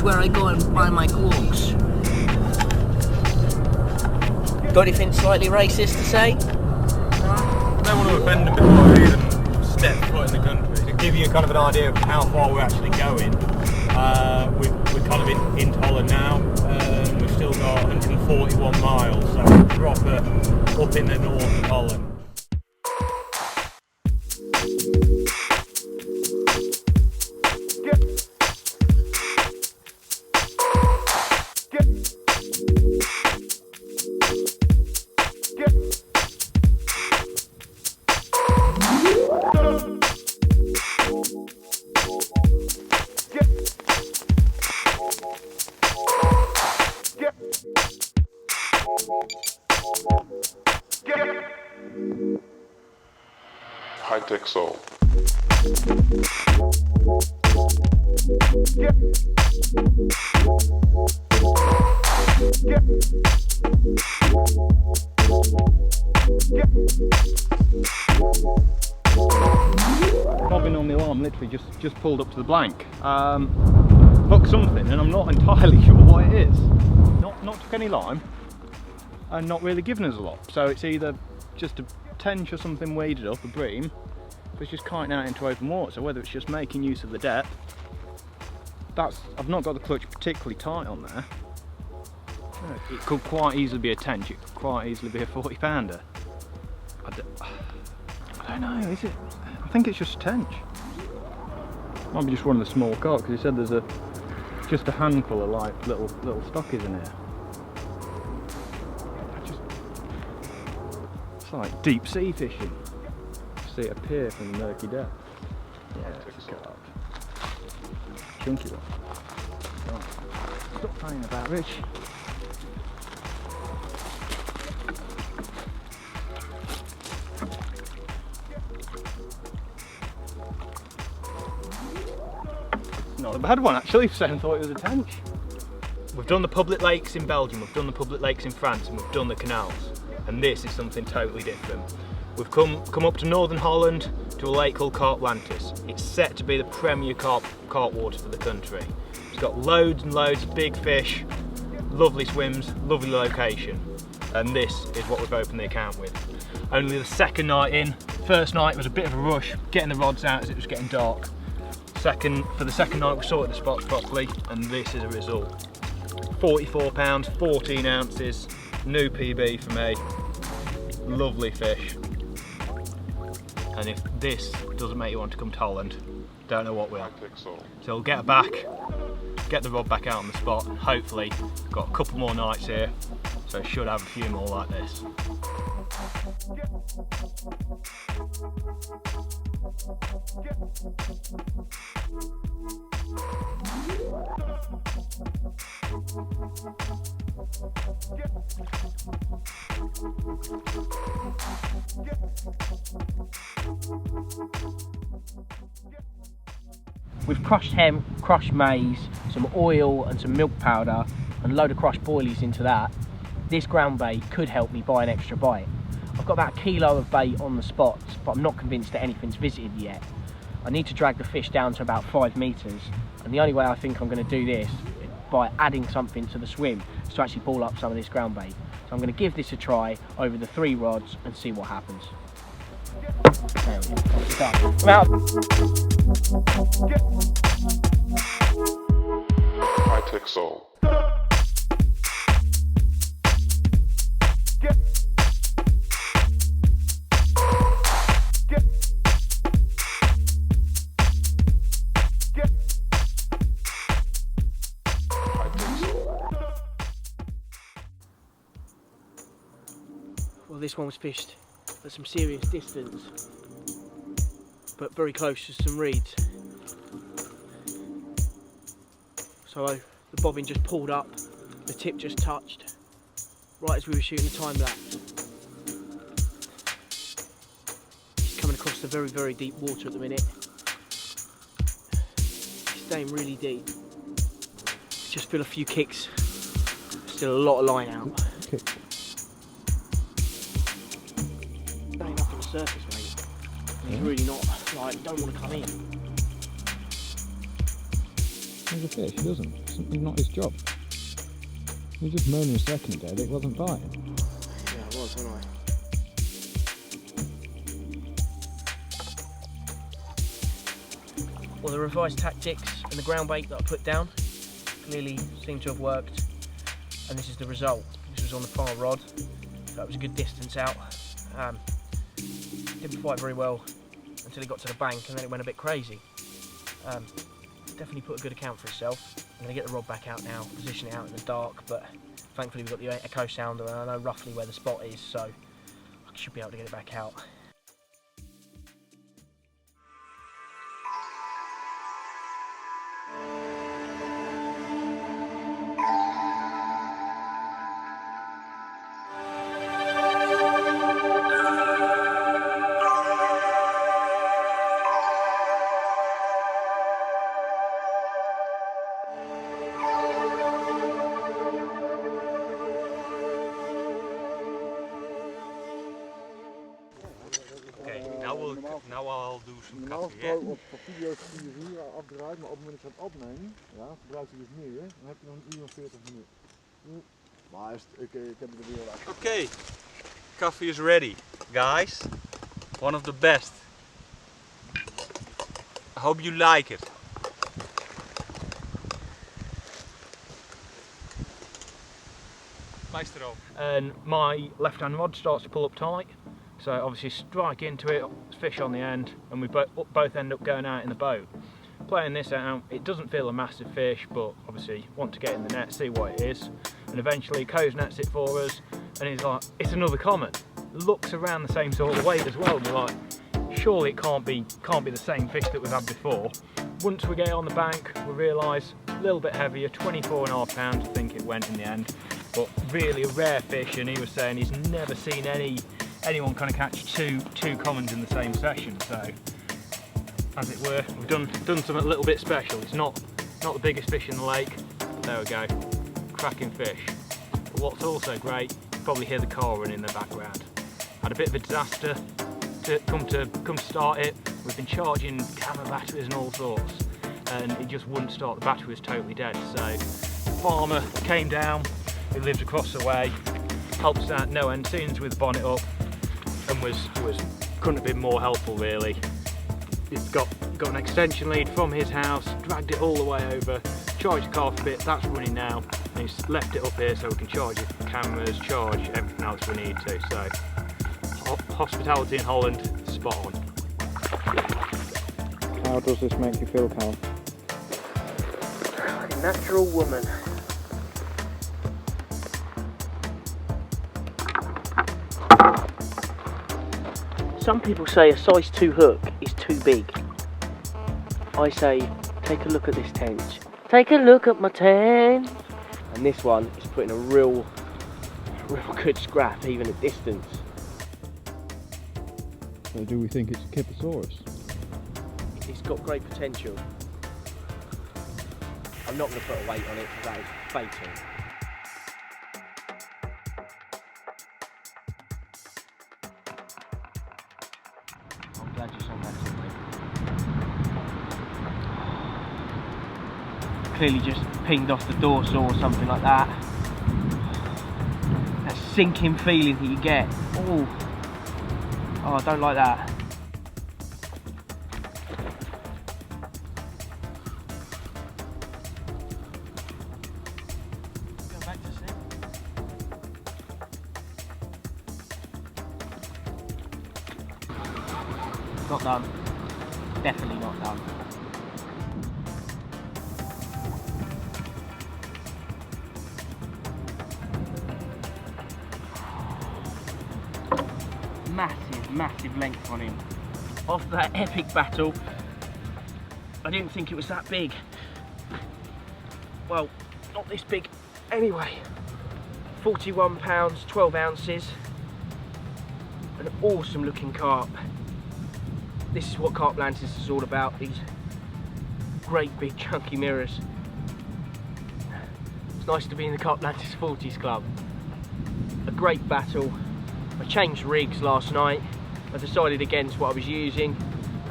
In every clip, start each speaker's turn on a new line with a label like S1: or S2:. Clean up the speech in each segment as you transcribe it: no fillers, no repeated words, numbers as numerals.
S1: is where I go and buy my quarks. Got anything slightly racist to say?
S2: I don't want to offend them before we even step foot in the country. To give you kind of an idea of how far we're actually going, we're kind of in Holland now. We've still got 141 miles, so we're proper up in the north of Holland.
S3: High-tech soul.
S2: Bobbing on the alarm, literally just pulled up to the blank. Hooked something, and I'm not entirely sure what it is. Not took any lime, and not really given us a lot. So it's either just a tench or something waded up, a bream, but it's just kiting out into open water. So whether it's just making use of the depth, I've not got the clutch particularly tight on there. It could quite easily be a tench, it could quite easily be a 40 pounder. I don't know, is it? I think it's just a tench. Might be just one of the small carp, because he said there's just a handful of like little stockies in here. It's like deep sea fishing. See it appear from the murky depth. Yeah, it's a carp. Chunky one. Right. Stop playing about, Rich. Not a bad one actually, Sam thought it was a tench. We've done the public lakes in Belgium, we've done the public lakes in France, and we've done the canals. And this is something totally different. We've come up to northern Holland to a lake called Cartlantis. It's set to be the premier carp water for the country. It's got loads and loads of big fish, lovely swims, lovely location. And this is what we've opened the account with. Only the second night in. First night was a bit of a rush, getting the rods out as it was getting dark. For the second night we sorted the spots properly, and this is a result. 44 pounds, 14 ounces, new PB for me, lovely fish. And if this doesn't make you want to come to Holland, don't know what will. So we'll get back, get the rod back out on the spot, and hopefully got a couple more nights here, so should have a few more like this.
S1: With crushed hemp, crushed maize, some oil and some milk powder and a load of crushed boilies into that, this ground bait could help me buy an extra bite. I've got about a kilo of bait on the spots, but I'm not convinced that anything's visited yet. I need to drag the fish down to about 5 metres, and the only way I think I'm going to do this by adding something to the swim is to actually ball up some of this ground bait. So I'm going to give this a try over the 3 rods and see what happens. There we go, it's done. I'm out.
S3: High-tech soul.
S1: Well, this one was fished at some serious distance, but very close to some reeds. So the bobbin just pulled up, the tip just touched, right as we were shooting the time lapse. He's coming across the very, very deep water at the minute. He's staying really deep. Just feel a few kicks, still a lot of line out.
S2: Okay.
S1: Staying up on the surface, mate. He's really not, like, don't want to come in.
S2: There's a fish, he doesn't. It's
S4: not his job. You were just moaning a second ago that it wasn't biting.
S1: Yeah, I was, wasn't I? Well, the revised tactics and the ground bait that I put down clearly seem to have worked, and this is the result. This was on the far rod, so that was a good distance out. Didn't fight very well until it got to the bank, and then it went a bit crazy. Definitely put a good account for itself. I'm going to get the rod back out now, position it out in the dark, but thankfully we've got the echo sounder and I know roughly where the spot is, so I should be able to get it back out.
S2: Now I'll do some
S5: Normaal
S2: cutting,
S5: gesproken op video's kun je hier afdraait, maar op het moment dat je het opneemt, ja, gebruikt hij dus meer, dan heb je nog een uur en 40 minuten. Maar ik heb het er weer uit.
S2: Okay, coffee is ready, guys. One of the best. I hope you like it. And my left hand rod starts to pull up tight, so obviously strike into it, fish on the end, and we both end up going out in the boat. Playing this out, it doesn't feel a massive fish, but obviously want to get in the net, see what it is, and eventually Co's nets it for us, and he's like, it's another common. Looks around the same sort of weight as well, and we're like, surely it can't be the same fish that we've had before. Once we get it on the bank, we realise a little bit heavier, 24.5 pounds I think it went in the end, but really a rare fish, and he was saying he's never seen anyone kind of catch two commons in the same session, so as it were, we've done something a little bit special. It's not the biggest fish in the lake. There we go, cracking fish. But what's also great, you probably hear the car running in the background. Had a bit of a disaster to come start it. We've been charging camera batteries and all sorts, and it just wouldn't start. The battery was totally dead. So the farmer came down, who lives across the way, helped us out no end, seen us with the bonnet up, and couldn't have been more helpful really. He's got an extension lead from his house, dragged it all the way over, charged the car for a bit, that's running now, and he's left it up here so we can charge the cameras, charge everything else we need to. So hospitality in Holland, spot on.
S4: How does this make you feel, Carl?
S1: Like a natural woman. Some people say a size 2 hook is too big. I say, take a look at this tench. Take a look at my tench. And this one is putting a real good scrap, even at distance.
S4: So do we think it's a Kiposaurus?
S1: It's got great potential. I'm not going to put a weight on it because that is fatal. I'm glad you saw that. Clearly just pinged off the dorsal or something like that. That sinking feeling that you get. Oh, I don't like that. Go back to sea. Not done. Definitely not done. Massive length on him. After that epic battle, I didn't think it was that big. Well, not this big anyway. 41 pounds, 12 ounces. An awesome looking carp. This is what Cartlantis is all about, these great big chunky mirrors. It's nice to be in the Cartlantis 40s club. A great battle. I changed rigs last night. I decided against what I was using,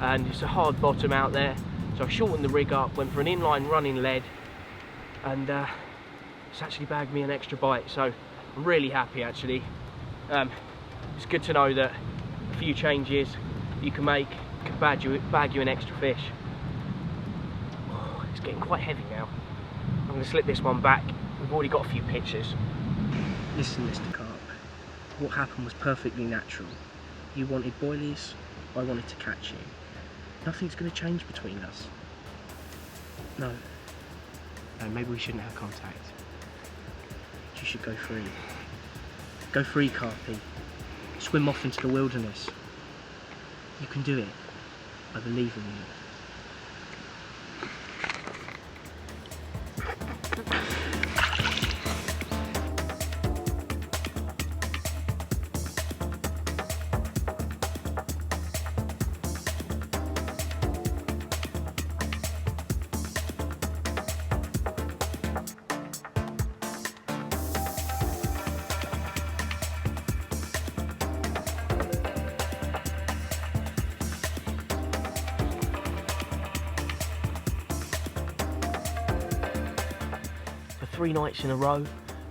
S1: and it's a hard bottom out there, so I shortened the rig up, went for an inline running lead, and it's actually bagged me an extra bite, so I'm really happy actually. It's good to know that a few changes you can make can bag you an extra fish. Oh, it's getting quite heavy now. I'm going to slip this one back. We've already got a few pictures. Listen, Mr. Carp, what happened was perfectly natural. You wanted boilies, I wanted to catch you. Nothing's going to change between us. No, maybe we shouldn't have contact. You should go free. Go free, Carpy. Swim off into the wilderness. You can do it. I believe in you. For 3 nights in a row,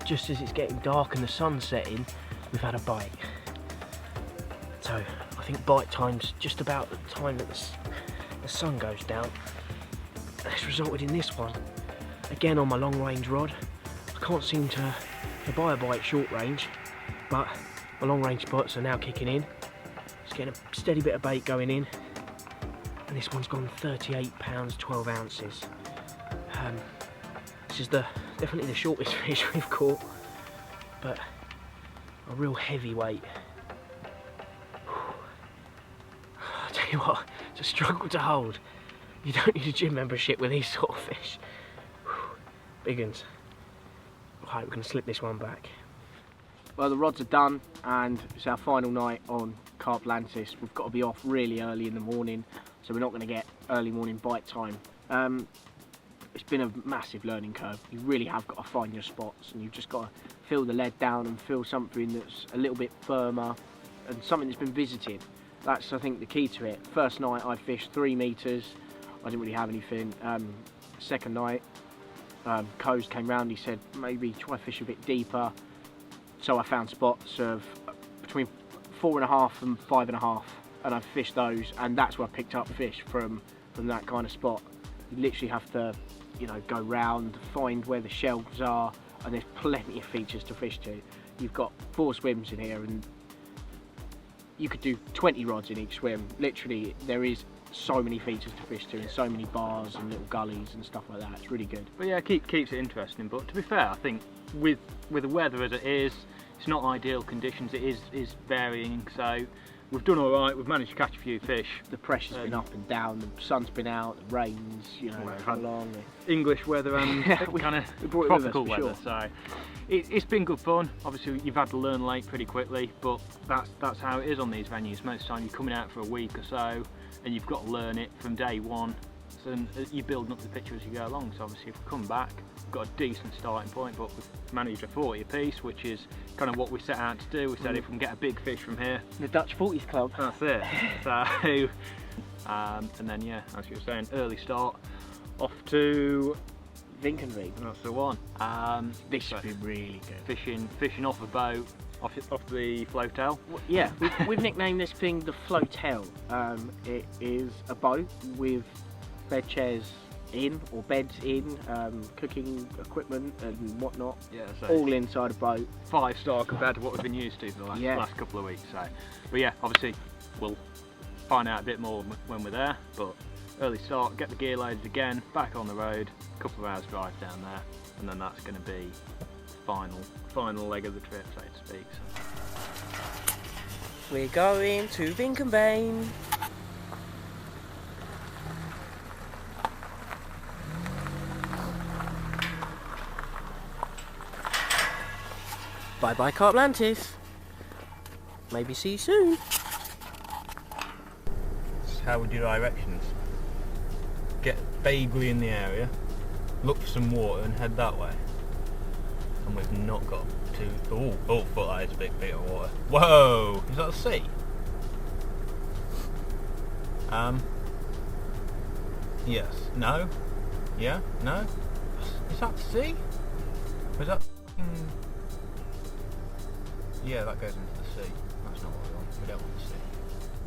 S1: just as it's getting dark and the sun's setting, we've had a bite. So I think bite time's just about the time that the sun goes down. And it's resulted in this one. Again on my long range rod. I can't seem to buy a bite short range, but my long range spots are now kicking in. Just getting a steady bit of bait going in. And this one's gone 38 pounds, 12 ounces. This is definitely the shortest fish we've caught, but a real heavyweight. I'll tell you what, it's a struggle to hold. You don't need a gym membership with these sort of fish. Big uns. Right, we're going to slip this one back. Well, the rods are done and it's our final night on Cartlantis. We've got to be off really early in the morning, so we're not going to get early morning bite time. It's been a massive learning curve. You really have got to find your spots, and you've just got to feel the lead down and feel something that's a little bit firmer and something that's been visited. That's, I think, the key to it. First night I fished 3 metres, I didn't really have anything. Second night, Coase came round, he said maybe try fish a bit deeper. So I found spots of between 4.5 and 5.5, and I fished those, and that's where I picked up fish from that kind of spot. You literally have to, you know, go round, find where the shelves are, and there's plenty of features to fish to. You've got 4 swims in here, and you could do 20 rods in each swim. Literally, there is so many features to fish to, and so many bars and little gullies and stuff like that. It's really good.
S2: But yeah, keeps it interesting. But to be fair, I think with the weather as it is, it's not ideal conditions. It is varying. So we've done all right. We've managed to catch a few fish.
S1: The pressure's been up and down. The sun's been out. The rains, you know, come along.
S2: English weather and kind of tropical weather. So it's been good fun. Obviously, you've had to learn late pretty quickly, but that's how it is on these venues. Most of the time, you're coming out for a week or so, and you've got to learn it from day one. So you're building up the picture as you go along. So obviously, if we come back, we've got a decent starting point, but we've managed a 40 apiece, which is kind of what we set out to do. We said if we can get a big fish from here,
S1: The Dutch 40s Club.
S2: that's it. So, and then yeah, as you were saying, early start off to
S1: Vinkenveen.
S2: that's the one.
S1: This should be really good.
S2: Fishing off a boat, off the flotel.
S1: Yeah, we've nicknamed this thing the flotel. It is a boat with bed chairs in, or beds in, cooking equipment and whatnot.
S2: Yeah, so
S1: All inside a boat.
S2: 5-star compared to what we've been used to for the last couple of weeks. So, but yeah, obviously we'll find out a bit more when we're there. But early start, get the gear loaded again, back on the road, a couple of hours drive down there, and then that's going to be final leg of the trip, so to speak. So.
S1: We're going to Vinkenveen. Bye bye Cartlantis. Maybe see you soon.
S2: How would your directions? Get vaguely in the area, look for some water and head that way. And we've not got to... Oh, that is a big bit of water. Whoa! Is that the sea? Yes. No? Yeah? No? Is that the sea? Or is that yeah, that goes into the sea. That's not what we want. We don't want the sea.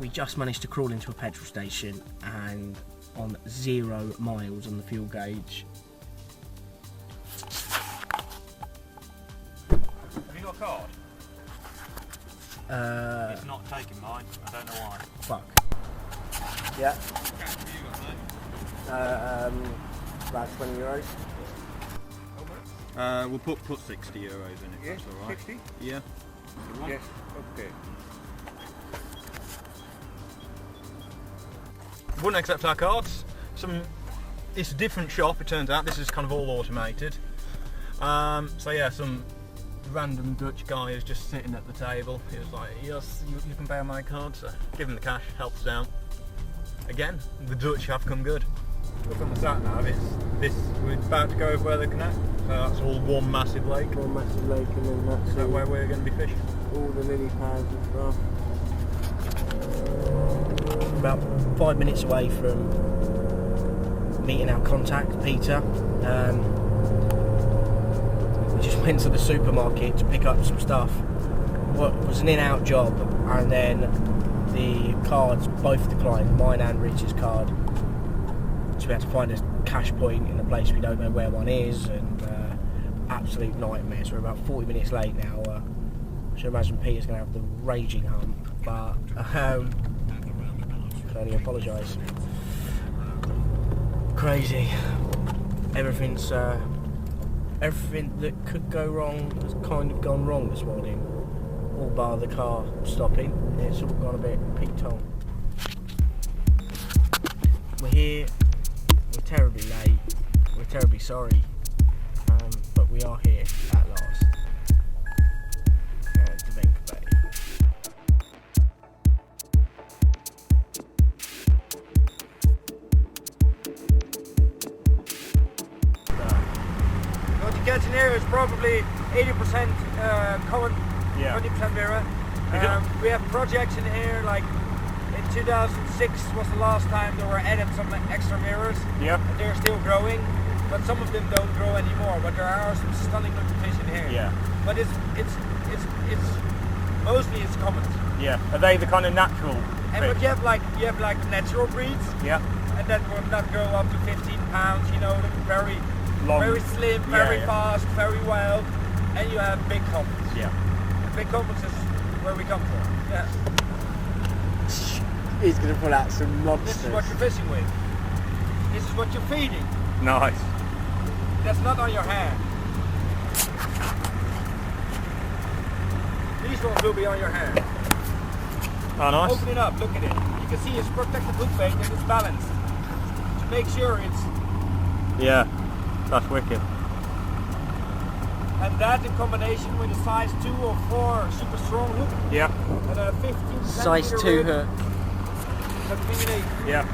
S1: We just managed to crawl into a petrol station and on 0 miles on the fuel gauge.
S2: Have you got a card? It's not taking mine. I don't know why.
S1: Fuck. Yeah.
S2: Cash have you got, mate?
S1: About €20.
S2: We'll put 60 euros in it.
S6: Yes,
S2: That's all right.
S6: 60?
S2: Yeah.
S6: Yes, okay.
S2: Wouldn't accept our cards. It's a different shop. It turns out this is kind of all automated. So yeah, some random Dutch guy is just sitting at the table. He was like, "Yes, you can pay on my card." So give him the cash. Helps us out. Again, the Dutch have come good. Look on the sat nav. We're about to go over where they connect. So that's all one massive lake.
S1: One massive lake, and then that's
S2: Is that where we're going to be fishing?
S1: all the lily pads and stuff. About 5 minutes away from meeting our contact, Peter. We just went to the supermarket to pick up some stuff. What was an in-out job, and then the cards both declined, mine and Rich's card. So we had to find a cash point in a place we don't know where one is, and absolute nightmare. So we're about 40 minutes late now. I should imagine Peter's going to have the raging hump, but can only apologise. Crazy. Everything that could go wrong has kind of gone wrong this morning. All bar the car stopping. It's all gone a bit peaked on. We're here. We're terribly late. We're terribly sorry. But we are here at last. At Devenka Bay.
S6: What you get in here is probably 80% Holland,
S2: Yeah.
S6: 20% Mirror.
S2: don't-
S6: We have projects in here, like in 2006 was the last time there were added some extra mirrors.
S2: Yeah.
S6: And they're still growing, but some of them don't grow anymore. But there are some stunning looking fish in here.
S2: Yeah.
S6: But it's mostly it's common.
S2: Yeah. Are they the kind of natural
S6: And but you have like natural breeds,
S2: Yeah.
S6: and that will not grow up to 15 pounds. You know, very
S2: Long.
S6: very slim,
S2: Yeah,
S6: very
S2: yeah.
S6: fast, very wild. And you have big commons.
S2: Yeah.
S6: And big commons is where we come from. Yeah.
S1: He's going to pull out some monsters.
S6: This is what you're fishing with. This is what you're feeding.
S2: Nice.
S6: That's not on your hand. These ones will be on your hand.
S2: Oh, nice.
S6: Open it up, look at it. You can see it's protected hook bait and it's balanced. To make sure it's...
S2: Yeah. That's wicked.
S6: And that in combination with a size 2 or 4 super strong hook
S2: Yeah.
S6: and a 15
S1: Size 2
S6: centimeter
S1: hook.
S6: hook.
S2: Yeah.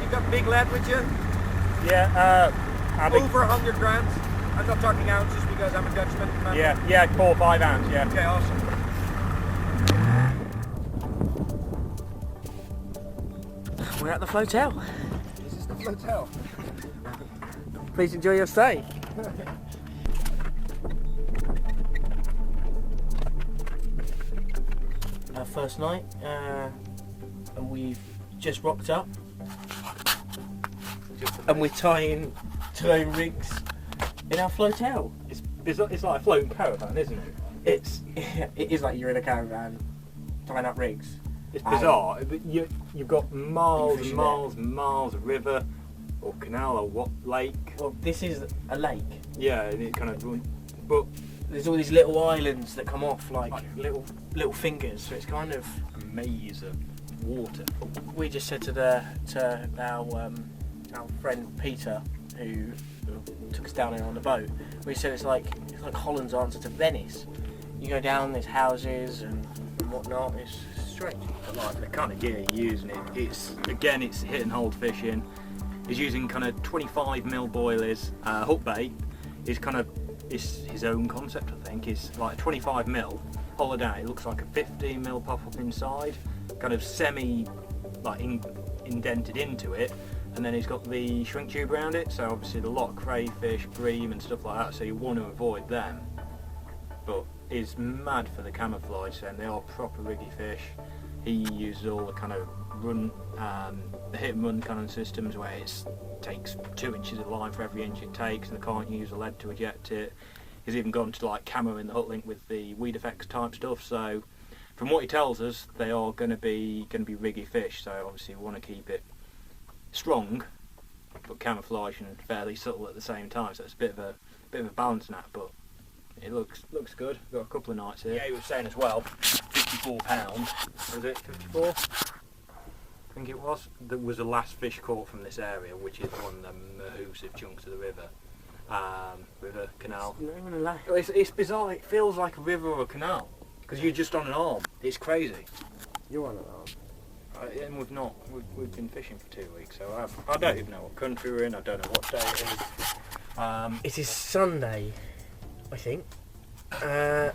S6: You got big lead with you?
S2: Yeah. How big?
S6: Over 100 grams. I'm not talking ounces because I'm a Dutchman.
S2: Yeah. Yeah. 4 or 5 ounce. Yeah.
S6: Okay, awesome.
S1: We're at the flotel.
S6: This is the flotel.
S1: Please enjoy your stay. Our first night, and we've just rocked up, and we're tying rigs in our flotel.
S2: It's like a floating caravan, isn't it?
S1: It is like you're in a caravan tying up rigs.
S2: It's bizarre. But you've got miles
S1: fishing
S2: and miles and miles of river or canal or what lake.
S1: Well, this is a lake.
S2: Yeah, and it kind of runs. But
S1: There's all these little islands that come off like little fingers, so it's kind of.
S2: a maze of water.
S1: We just said to our friend Peter, who took us down here on the boat. We said it's like Holland's answer to Venice. You go down, there's houses and whatnot. It's strange.
S2: But like the kind of gear you're using, it's hit and hold fishing. He's using kind of 25mm boilies. Hook bait is kind of his own concept, I think. It's like 25mm hollowed out. It looks like a 15mm pop up inside, kind of semi indented into it, and then he's got the shrink tube around it, so obviously the lot of crayfish, bream and stuff like that, so you want to avoid them. But he's mad for the camouflage, and they are proper riggy fish. He uses all the kind of run, the hit and run kind of systems where it takes 2 inches of line for every inch it takes, and they can't use a lead to eject it. He's even gone to like camo in the hook link with the weed effects type stuff. So from what he tells us, they are going to be riggy fish. So obviously we want to keep it strong, but camouflage and fairly subtle at the same time. So it's a bit of a balance in that, but it looks good. We've got a couple of nights here. Yeah, he was saying as well, £54. Was it 54? I think it was. That was the last fish caught from this area, which is one of the massive chunks of the river canal. It's bizarre. It feels like a river or a canal because you're just on an arm. It's crazy.
S1: You're on an arm.
S2: And we've been fishing for 2 weeks, so I don't even know what country we're in. I don't know what day it is.
S1: It is Sunday, I think,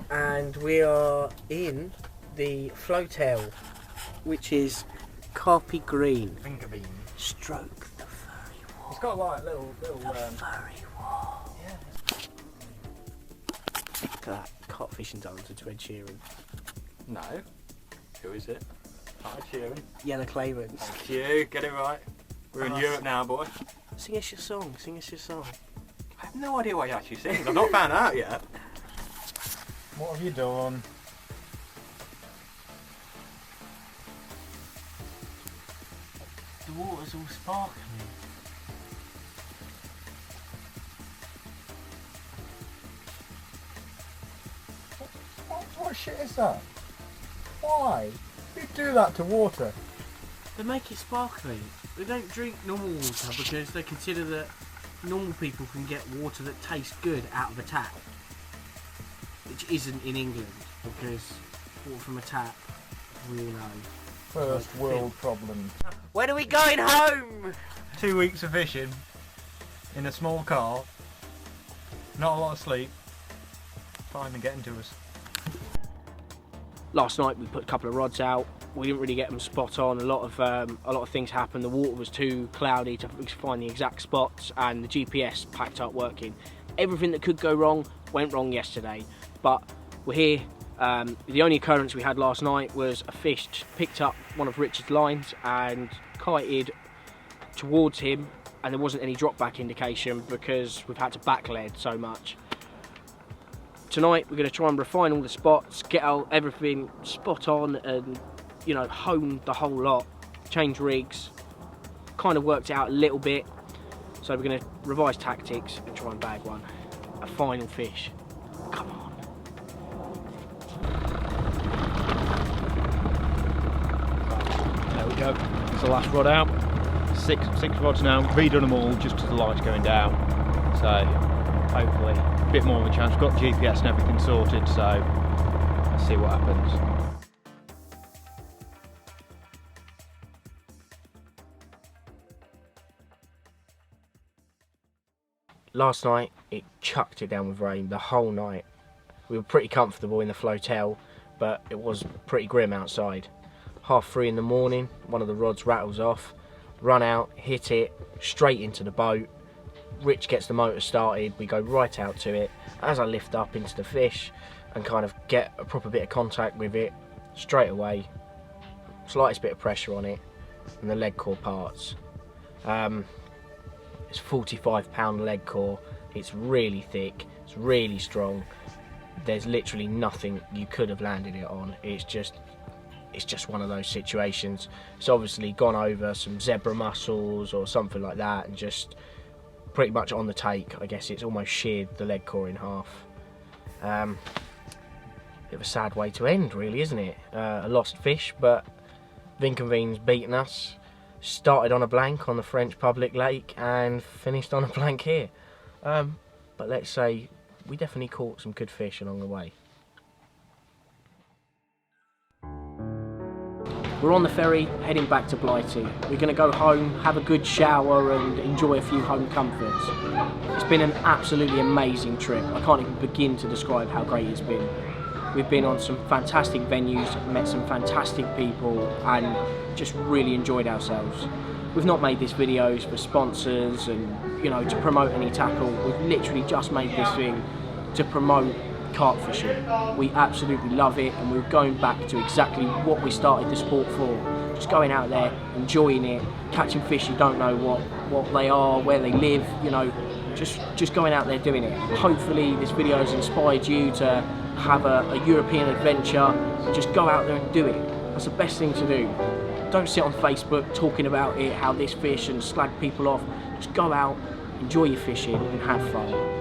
S1: and we are in the flotel, which is Carpy Green.
S2: Finger bean.
S1: Stroke the furry wall.
S2: It's got like little
S1: Furry wall.
S2: yeah.
S1: Look at that. Carp fishing dancer to Ed Sheeran.
S2: No. Who is it? Hi, Sheeran.
S1: Yellow Clavens.
S2: Thank you. Get it right. We're in Europe now, boy.
S1: Sing us your song. Sing us your song.
S2: I have no idea what he actually sings. I've not found out yet.
S5: What have you done?
S1: The water's all sparkling.
S5: What shit is that? Why? You do that to water.
S1: They make it sparkling. They don't drink normal water because they consider that normal people can get water that tastes good out of a tap, which isn't in England, because water from a tap, we all know.
S5: First world problem.
S1: When are we going home?
S2: 2 weeks of fishing in a small car, not a lot of sleep, finally getting to us.
S1: Last night we put a couple of rods out. We didn't really get them spot on. A lot of things happened. The water was too cloudy to find the exact spots, and the GPS packed up working. Everything that could go wrong went wrong yesterday, but we're here. The only occurrence we had last night was a fish picked up one of Richard's lines and kited towards him, and there wasn't any drop back indication because we've had to back lead so much. Tonight we're going to try and refine all the spots, get everything spot on, and hone the whole lot, change rigs, kind of worked it out a little bit. So we're going to revise tactics and try and bag one, a final fish. Come on.
S4: There we go. It's the last rod out. Six rods now. Redone them all just as the light's going down. So hopefully a bit more of a chance. We've got GPS and everything sorted, so let's see what happens.
S1: Last night it chucked it down with rain the whole night. We were pretty comfortable in the flotel, but it was pretty grim outside. 3:30 in the morning, one of the rods rattles off, run out, hit it, straight into the boat. Rich gets the motor started, we go right out to it. As I lift up into the fish and kind of get a proper bit of contact with it, straight away, slightest bit of pressure on it, and the leg core parts. It's 45-pound leg core, it's really thick, it's really strong. There's literally nothing you could have landed it on. It's just one of those situations. It's obviously gone over some zebra mussels or something like that, and just pretty much on the take. I guess it's almost sheared the leg core in half. Bit of a sad way to end, really, isn't it? A lost fish, but Vinconvine's beaten us. Started on a blank on the French public lake and finished on a blank here. But let's say we definitely caught some good fish along the way. We're on the ferry heading back to Blighty. We're going to go home, have a good shower and enjoy a few home comforts. It's been an absolutely amazing trip. I can't even begin to describe how great it's been. We've been on some fantastic venues, met some fantastic people and just really enjoyed ourselves. We've not made this videos for sponsors and, you know, to promote any tackle. We've literally just made this thing to promote carp fishing. We absolutely love it, and we're going back to exactly what we started the sport for. Just going out there, enjoying it, catching fish you don't know what they are, where they live, you know, just going out there doing it. Hopefully this video has inspired you to have a European adventure. Just go out there and do it. That's the best thing to do. Don't sit on Facebook talking about it, how this fish, and slag people off. Just go out, enjoy your fishing and have fun.